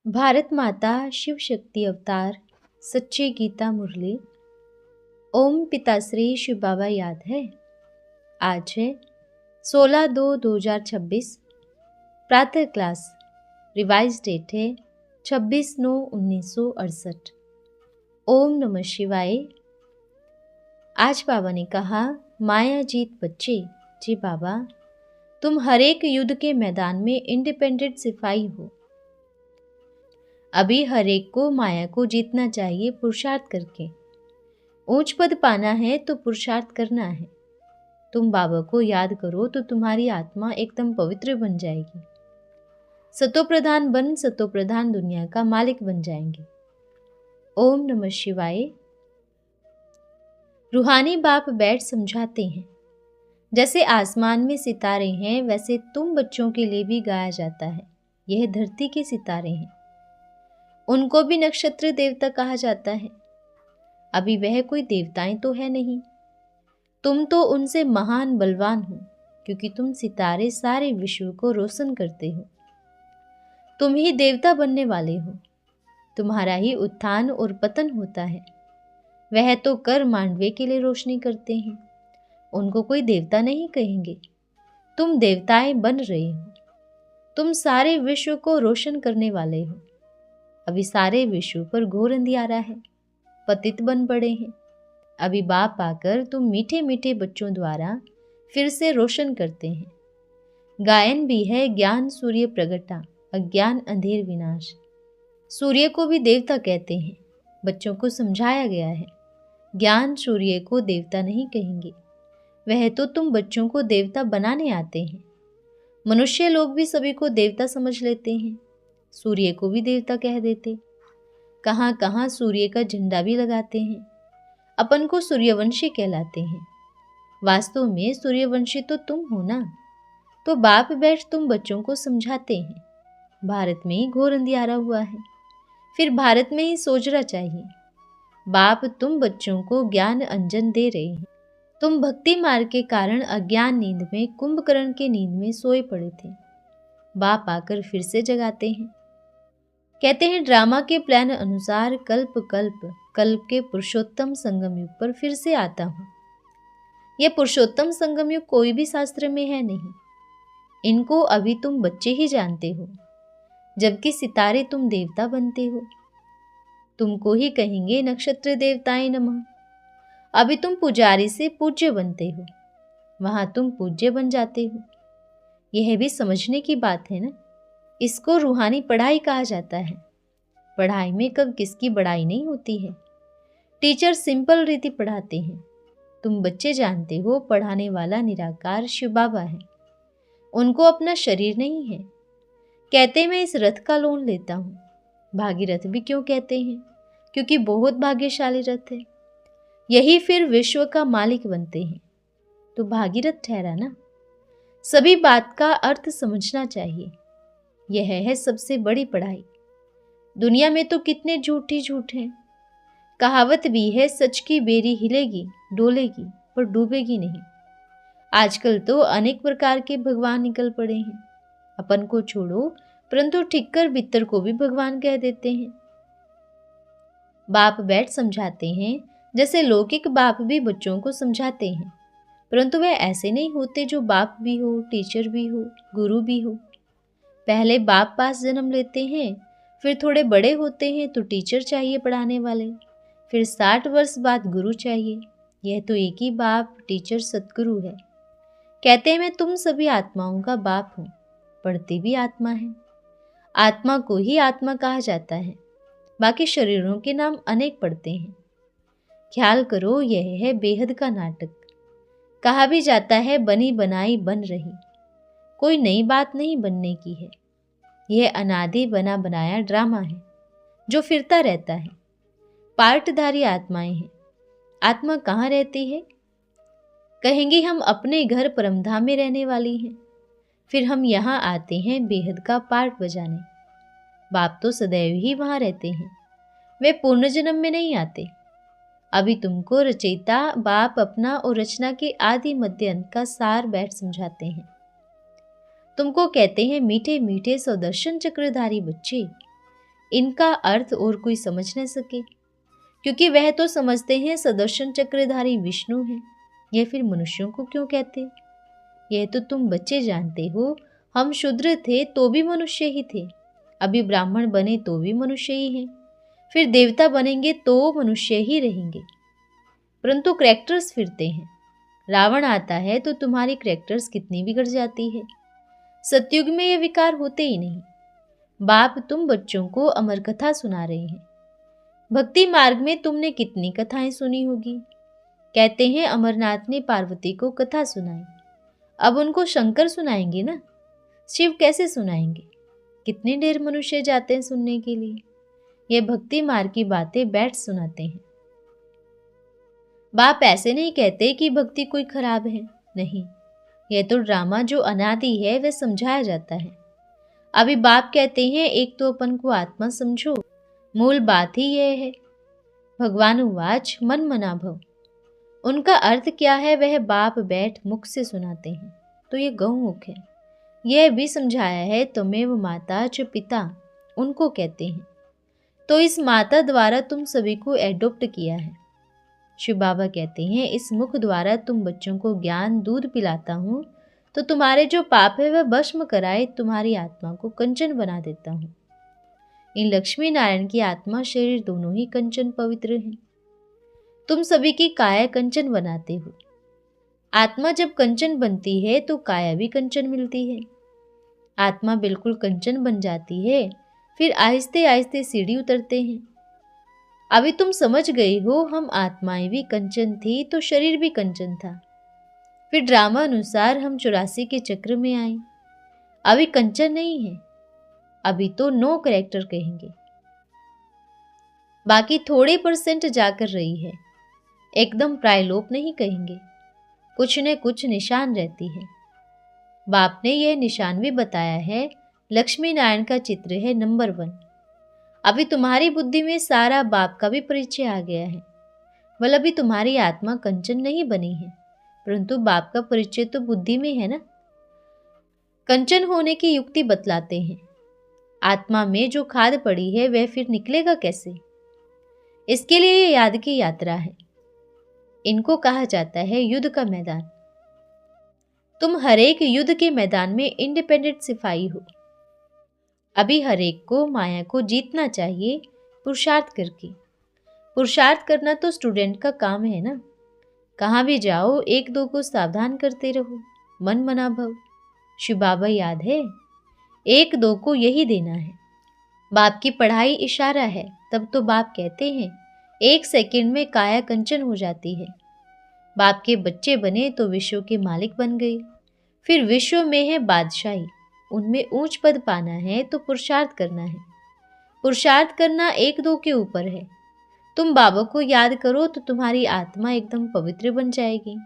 भारत माता शिव शक्ति अवतार सच्चे गीता मुरली। ओम पिताश्री शिव बाबा याद है। आज है 16/2/2026। प्रातः क्लास। रिवाइज डेट है 26/9/1968। ओम नमः शिवाय। आज बाबा ने कहा, माया जीत बच्चे। जी बाबा, तुम हर एक युद्ध के मैदान में इंडिपेंडेंट सिपाही हो। अभी हर एक को माया को जीतना चाहिए पुरुषार्थ करके। ऊंच पद पाना है तो पुरुषार्थ करना है। तुम बाबा को याद करो तो तुम्हारी आत्मा एकदम पवित्र बन जाएगी। सतोप्रधान बन सतोप्रधान दुनिया का मालिक बन जाएंगे। ओम नमः शिवाय। रूहानी बाप बैठ समझाते हैं, जैसे आसमान में सितारे हैं वैसे तुम बच्चों के लिए भी गाया जाता है। यह धरती के सितारे हैं, उनको भी नक्षत्र देवता कहा जाता है। अभी वह कोई देवताएं तो है नहीं, तुम तो उनसे महान बलवान हो, क्योंकि तुम सितारे सारे विश्व को रोशन करते हो। तुम ही देवता बनने वाले हो। तुम्हारा ही उत्थान और पतन होता है। वह तो कर मांडवे के लिए रोशनी करते हैं, उनको कोई देवता नहीं कहेंगे। तुम देवताएं बन रहे हो। तुम सारे विश्व को रोशन करने वाले हो। अभी सारे विश्व पर घोर अंधियारा है, पतित बन पड़े हैं। अभी बाप आकर तुम मीठे मीठे बच्चों द्वारा फिर से रोशन करते हैं। गायन भी है, ज्ञान सूर्य प्रगटा, अज्ञान अंधेर विनाश। सूर्य को भी देवता कहते हैं। बच्चों को समझाया गया है, ज्ञान सूर्य को देवता नहीं कहेंगे। वह तो तुम बच्चों को देवता बनाने आते हैं। मनुष्य लोग भी सभी को देवता समझ लेते हैं, सूर्य को भी देवता कह देते। कहाँ कहाँ सूर्य का झंडा भी लगाते हैं। अपन को सूर्यवंशी कहलाते हैं। वास्तव में सूर्यवंशी तो तुम हो ना। तो बाप बैठ तुम बच्चों को समझाते हैं। भारत में ही घोर अंधियारा हुआ है, फिर भारत में ही सोचना चाहिए। बाप तुम बच्चों को ज्ञान अंजन दे रहे हैं। तुम भक्ति मार्ग के कारण अज्ञान नींद में, कुंभकर्ण के नींद में सोए पड़े थे। बाप आकर फिर से जगाते हैं। कहते हैं, ड्रामा के प्लान अनुसार कल्प के पुरुषोत्तम संगम युग पर फिर से आता हूँ। यह पुरुषोत्तम संगम युग कोई भी शास्त्र में है नहीं। इनको अभी तुम बच्चे ही जानते हो, जबकि सितारे तुम देवता बनते हो। तुमको ही कहेंगे नक्षत्र देवताएं नमः। अभी तुम पुजारी से पूज्य बनते हो, वहां तुम पूज्य बन जाते हो। यह भी समझने की बात है ना। इसको रूहानी पढ़ाई कहा जाता है। पढ़ाई में कब किसकी बड़ाई नहीं होती है। टीचर सिंपल रीति पढ़ाते हैं। तुम बच्चे जानते हो पढ़ाने वाला निराकार शिव बाबा है। उनको अपना शरीर नहीं है। कहते मैं इस रथ का लोन लेता हूँ। भागीरथ भी क्यों कहते हैं? क्योंकि बहुत भाग्यशाली रथ है। यही फिर विश्व का मालिक बनते हैं, तो भागीरथ ठहरा ना। सभी बात का अर्थ समझना चाहिए। यह है सबसे बड़ी पढ़ाई। दुनिया में तो कितने झूठ ही झूठ हैं। कहावत भी है, सच की बेरी हिलेगी डोलेगी पर डूबेगी नहीं। आजकल तो अनेक प्रकार के भगवान निकल पड़े हैं। अपन को छोड़ो, परंतु ठिक्कर बित्तर को भी भगवान कह देते हैं। बाप बैठ समझाते हैं, जैसे लौकिक बाप भी बच्चों को समझाते हैं, परंतु वे ऐसे नहीं होते जो बाप भी हो, टीचर भी हो, गुरु भी हो। पहले बाप पास जन्म लेते हैं, फिर थोड़े बड़े होते हैं तो टीचर चाहिए पढ़ाने वाले, फिर 60 वर्ष बाद गुरु चाहिए। यह तो एक ही बाप टीचर सतगुरु है। कहते हैं मैं तुम सभी आत्माओं का बाप हूँ। पढ़ती भी आत्मा है। आत्मा को ही आत्मा कहा जाता है। बाकी शरीरों के नाम अनेक पड़ते हैं। ख्याल करो, यह है बेहद का नाटक। कहा भी जाता है बनी बनाई बन रही। कोई नई बात नहीं बनने की है। यह अनादि बना बनाया ड्रामा है जो फिरता रहता है। पार्टधारी आत्माएं हैं। आत्मा कहाँ रहती है? कहेंगी हम अपने घर परमधाम में रहने वाली हैं। फिर हम यहाँ आते हैं बेहद का पार्ट बजाने। बाप तो सदैव ही वहाँ रहते हैं। वे पूर्ण जन्म में नहीं आते। अभी तुमको रचयिता बाप अपना और रचना के आदि मध्य अंत का सार बैठ समझाते हैं। तुमको कहते हैं मीठे मीठे सौदर्शन चक्रधारी बच्चे। इनका अर्थ और कोई समझ न सके, क्योंकि वह तो समझते हैं सुदर्शन चक्रधारी विष्णु हैं। यह फिर मनुष्यों को क्यों कहते? यह तो तुम बच्चे जानते हो। हम शूद्र थे तो भी मनुष्य ही थे, अभी ब्राह्मण बने तो भी मनुष्य ही हैं, फिर देवता बनेंगे तो मनुष्य ही रहेंगे। परंतु करैक्टर्स फिरते हैं। रावण आता है तो तुम्हारी करैक्टर्स कितनी बिगड़ जाती है। सतयुग में ये विकार होते ही नहीं। बाप तुम बच्चों को अमर कथा सुना रहे हैं। भक्ति मार्ग में तुमने कितनी कथाएं सुनी होगी। कहते हैं अमरनाथ ने पार्वती को कथा सुनाई, अब उनको शंकर सुनाएंगे ना। शिव कैसे सुनाएंगे? कितने ढेर मनुष्य जाते हैं सुनने के लिए। ये भक्ति मार्ग की बातें बैठ सुनाते हैं। बाप ऐसे नहीं कहते कि भक्ति कोई खराब है, नहीं। यह तो ड्रामा जो अनादि है वह समझाया जाता है। अभी बाप कहते हैं एक तो अपन को आत्मा समझो, मूल बात ही यह है। भगवान उवाच मन मना भव। उनका अर्थ क्या है वह बाप बैठ मुख से सुनाते हैं, तो ये गौमुख है। यह भी समझाया है त्वमेव माता च पिता, उनको कहते हैं। तो इस माता द्वारा तुम सभी को एडॉप्ट किया है। शिव बाबा कहते हैं इस मुख द्वारा तुम बच्चों को ज्ञान दूध पिलाता हूँ, तो तुम्हारे जो पाप है वह भस्म कराए तुम्हारी आत्मा को कंचन बना देता हूँ। इन लक्ष्मी नारायण की आत्मा शरीर दोनों ही कंचन पवित्र हैं। तुम सभी की काया कंचन बनाते हो। आत्मा जब कंचन बनती है तो काया भी कंचन मिलती है। आत्मा बिल्कुल कंचन बन जाती है, फिर आहिस्ते आहिस्ते सीढ़ी उतरते हैं। अभी तुम समझ गई हो हम आत्माएं भी कंचन थी तो शरीर भी कंचन था। फिर ड्रामा अनुसार हम 84 के चक्र में आए। अभी कंचन नहीं है, अभी तो नो कैरेक्टर कहेंगे। बाकी थोड़े % जाकर रही है, एकदम प्रायलोप नहीं कहेंगे। कुछ न कुछ निशान रहती है। बाप ने यह निशान भी बताया है। लक्ष्मी नारायण का चित्र है नंबर 1। अभी तुम्हारी बुद्धि में सारा बाप का भी परिचय आ गया है। वल अभी तुम्हारी आत्मा कंचन नहीं बनी है, परंतु बाप का परिचय तो बुद्धि में है ना। कंचन होने की युक्ति बतलाते हैं। आत्मा में जो खाद पड़ी है वह फिर निकलेगा कैसे? इसके लिए ये याद की यात्रा है। इनको कहा जाता है युद्ध का मैदान। तुम हरेक युद्ध के मैदान में इंडिपेंडेंट सिपाही हो। अभी हरेक को माया को जीतना चाहिए पुरुषार्थ करके। पुरुषार्थ करना तो स्टूडेंट का काम है ना। कहाँ भी जाओ 1-2 को सावधान करते रहो, मन मना भव। शिव बाबा याद है, 1-2 को यही देना है। बाप की पढ़ाई इशारा है, तब तो बाप कहते हैं 1 सेकंड में काया कंचन हो जाती है। बाप के बच्चे बने तो विश्व के मालिक बन गए। फिर विश्व में है बादशाही, उनमें ऊंच पद पाना है तो पुरुषार्थ करना है। पुरुषार्थ करना 1-2 के ऊपर है। तुम बाबा को याद करो तो तुम्हारी आत्मा एकदम पवित्र बन जाएगी।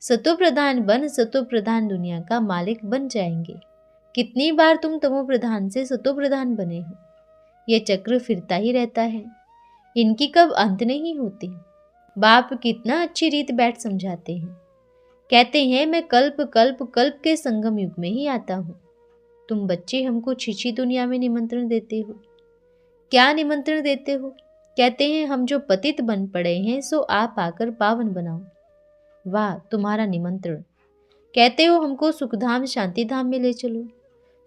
सतो प्रधान बन सतो प्रधान दुनिया का मालिक बन जाएंगे। कितनी बार तुम तमो प्रधान से सतो प्रधान बने हो। यह चक्र फिरता ही रहता है, इनकी कब अंत नहीं होती। बाप कितना अच्छी रीत बैठ समझाते हैं। कहते हैं मैं कल्प कल्प कल्प के संगम युग में ही आता हूँ। तुम बच्चे हमको छिछी दुनिया में निमंत्रण देते हो। क्या निमंत्रण देते हो? कहते हैं हम जो पतित बन पड़े हैं सो आप आकर पावन बनाओ। वाह तुम्हारा निमंत्रण। कहते हो हमको सुखधाम शांति धाम में ले चलो,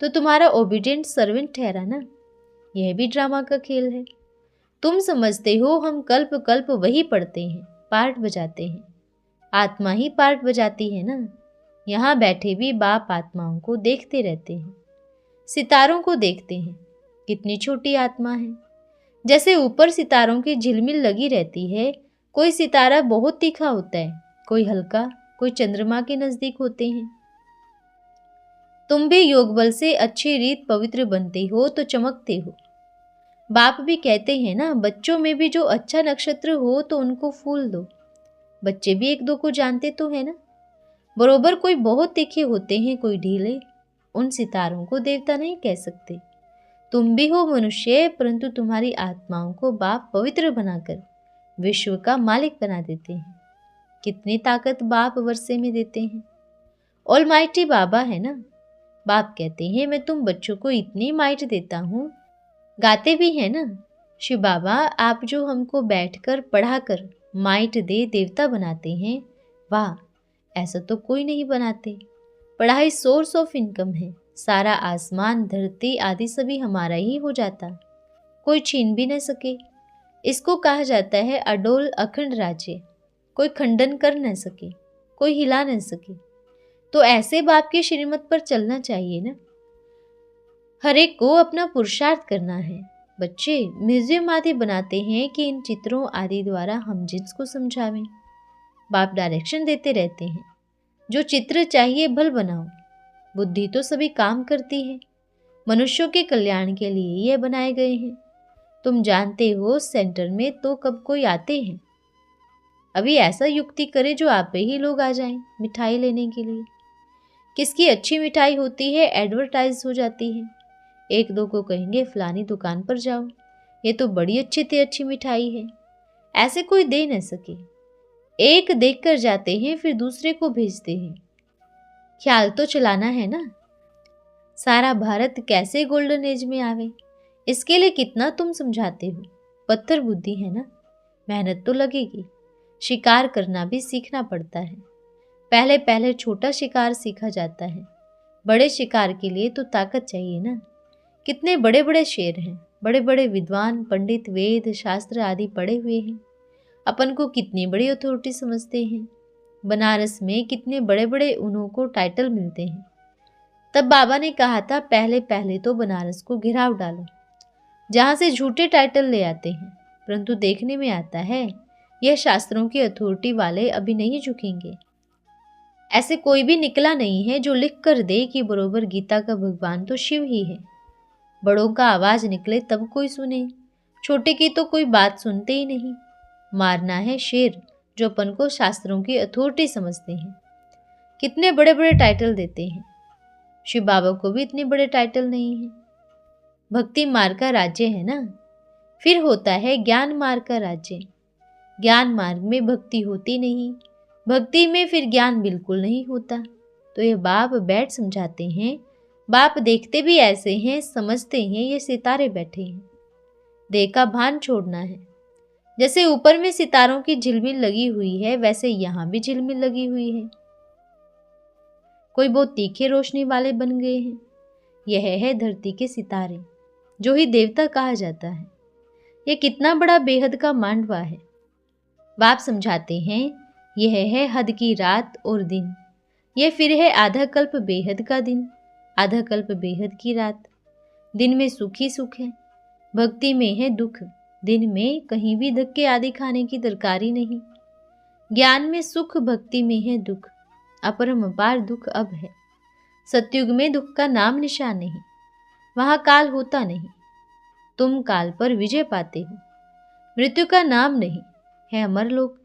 तो तुम्हारा ओबीडियंट सर्वेंट ठहरा ना। यह भी ड्रामा का खेल है। तुम समझते हो हम कल्प कल्प वही पढ़ते हैं, पार्ट बजाते हैं। आत्मा ही पार्ट बजाती है ना। यहाँ बैठे भी बाप आत्माओं को देखते रहते हैं। सितारों को देखते हैं, कितनी छोटी आत्मा है। जैसे ऊपर सितारों की झिलमिल लगी रहती है। कोई सितारा बहुत तीखा होता है, कोई हल्का, कोई चंद्रमा के नजदीक होते हैं। तुम भी योग बल से अच्छी रीत पवित्र बनते हो तो चमकते हो। बाप भी कहते हैं ना, बच्चों में भी जो अच्छा नक्षत्र हो तो उनको फूल दो। बच्चे भी 1-2 को जानते तो है ना। बरोबर कोई बहुत तीखे होते हैं, कोई ढीले। उन सितारों को देवता नहीं कह सकते। तुम भी हो मनुष्य, परंतु तुम्हारी आत्माओं को बाप पवित्र बनाकर विश्व का मालिक बना देते हैं। कितनी ताकत बाप वर्षे में देते हैं। ऑलमाइटी बाबा है ना। बाप कहते हैं मैं तुम बच्चों को इतनी माइट देता हूँ गाते भी हैं ना, शिव बाबा आप जो हमको बैठकर पढ़ाकर माइट दे देवता बनाते हैं, वाह, ऐसा तो कोई नहीं बनाते। पढ़ाई सोर्स ऑफ इनकम है, सारा आसमान धरती आदि सभी हमारा ही हो जाता, कोई छीन भी न सके। इसको कहा जाता है अडोल अखंड राज्य, कोई खंडन कर न सके, कोई हिला न सके। तो ऐसे बाप के श्रीमत पर चलना चाहिए ना। हर एक को अपना पुरुषार्थ करना है। बच्चे म्यूजियम आदि बनाते हैं कि इन चित्रों आदि द्वारा हम जिसको समझावें। बाप डायरेक्शन देते रहते हैं, जो चित्र चाहिए भल बनाओ। बुद्धि तो सभी काम करती है, मनुष्यों के कल्याण के लिए ये बनाए गए हैं। तुम जानते हो सेंटर में तो कब कोई आते हैं, अभी ऐसा युक्ति करे जो आप पे ही लोग आ जाएं मिठाई लेने के लिए। किसकी अच्छी मिठाई होती है एडवर्टाइज हो जाती है, एक दो को कहेंगे फलानी दुकान पर जाओ, ये तो बड़ी अच्छी मिठाई है। ऐसे कोई दे न सके, एक देख कर जाते हैं फिर दूसरे को भेजते हैं। ख्याल तो चलाना है ना, सारा भारत कैसे गोल्डन एज में आवे, इसके लिए कितना तुम समझाते हो। पत्थर बुद्धि है ना, मेहनत तो लगेगी। शिकार करना भी सीखना पड़ता है, पहले पहले छोटा शिकार सीखा जाता है, बड़े शिकार के लिए तो ताकत चाहिए ना। कितने बड़े बड़े शेर हैं, बड़े बड़े विद्वान पंडित वेद शास्त्र आदि पढ़े हुए हैं, अपन को कितनी बड़ी अथॉरिटी समझते हैं। बनारस में कितने बड़े बड़े उन्हों को टाइटल मिलते हैं। तब बाबा ने कहा था पहले पहले तो बनारस को घिराव डालो, जहां से झूठे टाइटल ले आते हैं। परंतु देखने में आता है यह शास्त्रों की अथॉरिटी वाले अभी नहीं झुकेंगे। ऐसे कोई भी निकला नहीं है जो लिख कर दे कि बरोबर गीता का भगवान तो शिव ही है। बड़ों का आवाज निकले तब कोई सुने, छोटे की तो कोई बात सुनते ही नहीं। मारना है शेर जो अपन को शास्त्रों की अथॉरिटी समझते हैं। कितने बड़े बड़े टाइटल देते हैं, शिव बाबा को भी इतने बड़े टाइटल नहीं है। भक्ति मार्ग का राज्य है ना, फिर होता है ज्ञान मार्ग का राज्य। ज्ञान मार्ग में भक्ति होती नहीं, भक्ति में फिर ज्ञान बिल्कुल नहीं होता। तो ये बाप बैठ समझाते हैं, बाप देखते भी ऐसे हैं, समझते हैं ये सितारे बैठे हैं। देह का भान छोड़ना है, जैसे ऊपर में सितारों की झिलमिल लगी हुई है वैसे यहाँ भी झिलमिल लगी हुई है। कोई बहुत तीखे रोशनी वाले बन गए हैं। यह है धरती के सितारे, जो ही देवता कहा जाता है। यह कितना बड़ा बेहद का मांडवा है। बाप समझाते हैं यह है हद की रात और दिन, यह फिर है आधा कल्प बेहद का दिन, आधा कल्प बेहद की रात। दिन में सुख ही सुख है, भक्ति में है दुख। दिन में कहीं भी धक्के आदि खाने की दरकारी नहीं। ज्ञान में सुख, भक्ति में है दुख, अपरंपार दुख अब है। सतयुग में दुख का नाम निशान नहीं, वहां काल होता नहीं। तुम काल पर विजय पाते हो, मृत्यु का नाम नहीं है अमर लोक।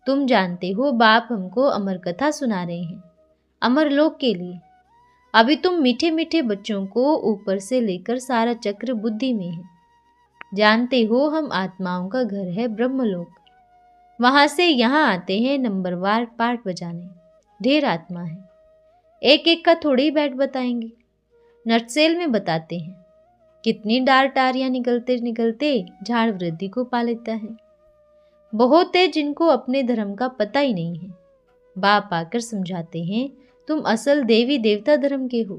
तुम जानते हो बाप हमको अमर कथा सुना रहे हैं, अमर लोक के लिए। अभी तुम मीठे मीठे बच्चों को ऊपर से लेकर सारा चक्र बुद्धि में है। जानते हो हम आत्माओं का घर है ब्रह्मलोक, वहां से यहाँ आते हैं नंबरवार पाठ बजाने। ढेर आत्मा है, एक एक का थोड़ी बैठ बताएंगे, नटसेल में बताते हैं। कितनी डार टारियां निकलते निकलते झाड़ वृद्धि को पा लेता है। बहुत है जिनको अपने धर्म का पता ही नहीं है। बाप आकर समझाते हैं तुम असल देवी देवता धर्म के हो,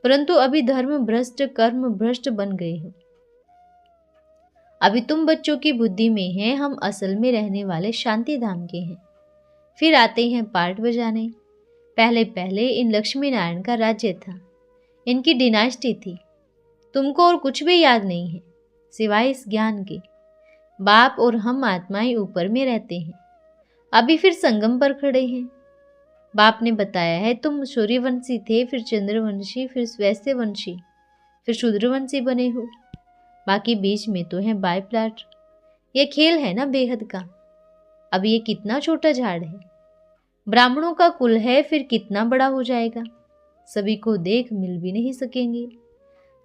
परंतु अभी धर्म भ्रष्ट कर्म भ्रष्ट बन गए हो। अभी तुम बच्चों की बुद्धि में है हम असल में रहने वाले शांति धाम के हैं। फिर आते हैं पाठ बजाने। पहले पहले इन लक्ष्मी नारायण का राज्य था, इनकी डिनास्टी थी। तुमको और कुछ भी याद नहीं है सिवाय इस ज्ञान के। बाप और हम आत्माएं ऊपर में रहते हैं, अभी फिर संगम पर खड़े हैं। बाप ने बताया है तुम सूर्यवंशी थे, फिर चंद्रवंशी, फिर वैश्यवंशी, फिर शूद्रवंशी बने हो। बाकी बीच में तो है बाय प्लाट। यह खेल है ना बेहद का। अब ये कितना छोटा झाड़ है, ब्राह्मणों का कुल है, फिर कितना बड़ा हो जाएगा। सभी को देख मिल भी नहीं सकेंगे,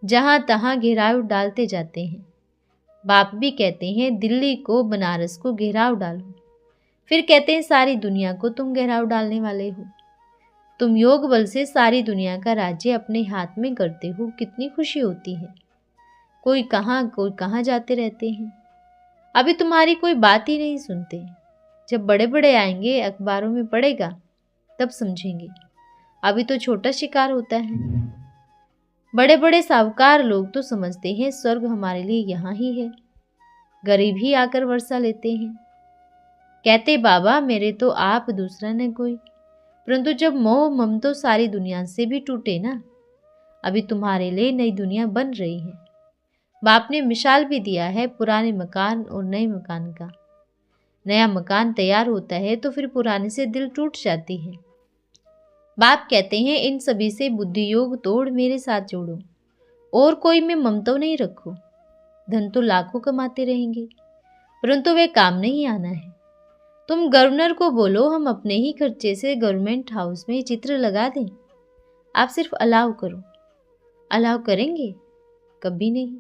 जहां तहां घेराव डालते जाते हैं। बाप भी कहते हैं दिल्ली को बनारस को घेराव डालो, फिर कहते हैं सारी दुनिया को तुम घेराव डालने वाले हो। तुम योग बल से सारी दुनिया का राज्य अपने हाथ में करते हो, कितनी खुशी होती है। कोई कहाँ जाते रहते हैं। अभी तुम्हारी कोई बात ही नहीं सुनते। जब बड़े बड़े आएंगे, अखबारों में पड़ेगा, तब समझेंगे। अभी तो छोटा शिकार होता है। बड़े बड़े साहूकार लोग तो समझते हैं स्वर्ग हमारे लिए यहाँ ही है। गरीब ही आकर वर्षा लेते हैं। कहते बाबा मेरे तो आप दूसरा न कोई। परंतु जब मोह ममतो सारी दुनिया से भी टूटे ना, अभी तुम्हारे लिए नई दुनिया बन रही है। बाप ने मिसाल भी दिया है पुराने मकान और नए मकान का। नया मकान तैयार होता है तो फिर पुराने से दिल टूट जाती है। बाप कहते हैं इन सभी से बुद्धि योग तोड़ मेरे साथ जोड़ो, और कोई में ममता नहीं रखो। धन तो लाखों कमाते रहेंगे, परंतु वे काम नहीं आना है। तुम गवर्नर को बोलो हम अपने ही खर्चे से गवर्नमेंट हाउस में चित्र लगा दें। आप सिर्फ अलाउ करो। अलाउ करेंगे? कभी नहीं।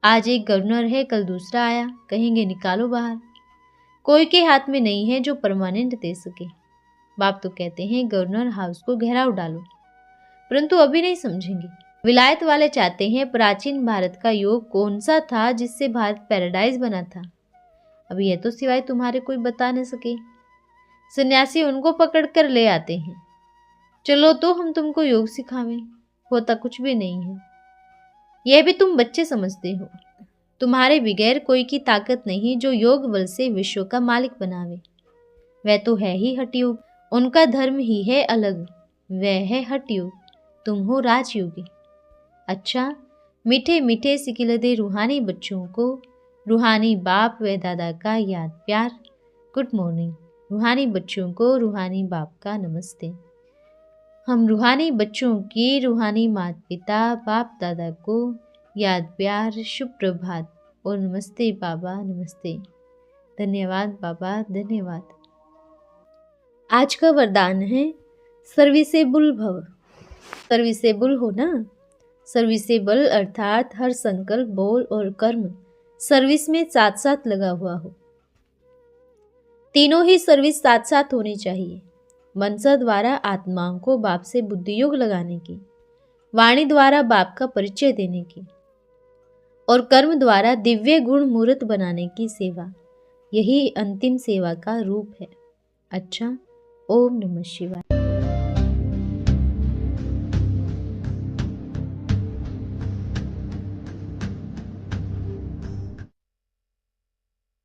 आज एक गवर्नर है, कल दूसरा आया, कहेंगे निकालो बाहर। कोई के हाथ में नहीं है जो परमानेंट दे सके। बाप तो कहते हैं गवर्नर हाउस को घेराव डालो, परंतु अभी नहीं समझेंगे। विलायत वाले चाहते हैं प्राचीन भारत का योग कौन सा था जिससे भारत पैराडाइज बना था। अभी यह तो सिवाय तुम्हारे कोई बता न सके। सन्यासी उनको पकड़ कर ले आते हैं। चलो तो हम तुमको योग सिखावें। होता कुछ भी नहीं है। यह भी तुम बच्चे समझते हो। तुम्हारे बगैर कोई की ताकत नहीं जो योग बल से विश्व का मालिक बनावे। वह तो है ही हठयोग। उनका धर्म ही है अलग। वह है हठयोग, तुम हो राजयोगी। अच्छा, मीठे मीठे सिकिलदे रूहानी बच्चों को रूहानी बाप व दादा का याद प्यार। Good morning. रूहानी बच्चों को रूहानी बाप का नमस्ते। हम रूहानी बच्चों की रूहानी माता पिता बाप दादा को याद प्यार, शुभ प्रभात और नमस्ते बाबा, नमस्ते। धन्यवाद बाबा, धन्यवाद। आज का वरदान है सर्विसेबल भव। सर्विसेबल हो ना। सर्विसेबल अर्थात हर संकल्प, बोल और कर्म सर्विस में साथ साथ लगा हुआ हो। तीनों ही सर्विस साथ साथ होनी चाहिए। मनसा द्वारा आत्माओं को बाप से बुद्धि योग लगाने की, वाणी द्वारा बाप का परिचय देने की, और कर्म द्वारा दिव्य गुण मूर्त बनाने की सेवा। यही अंतिम सेवा का रूप है। अच्छा, ओम नमः शिवाय।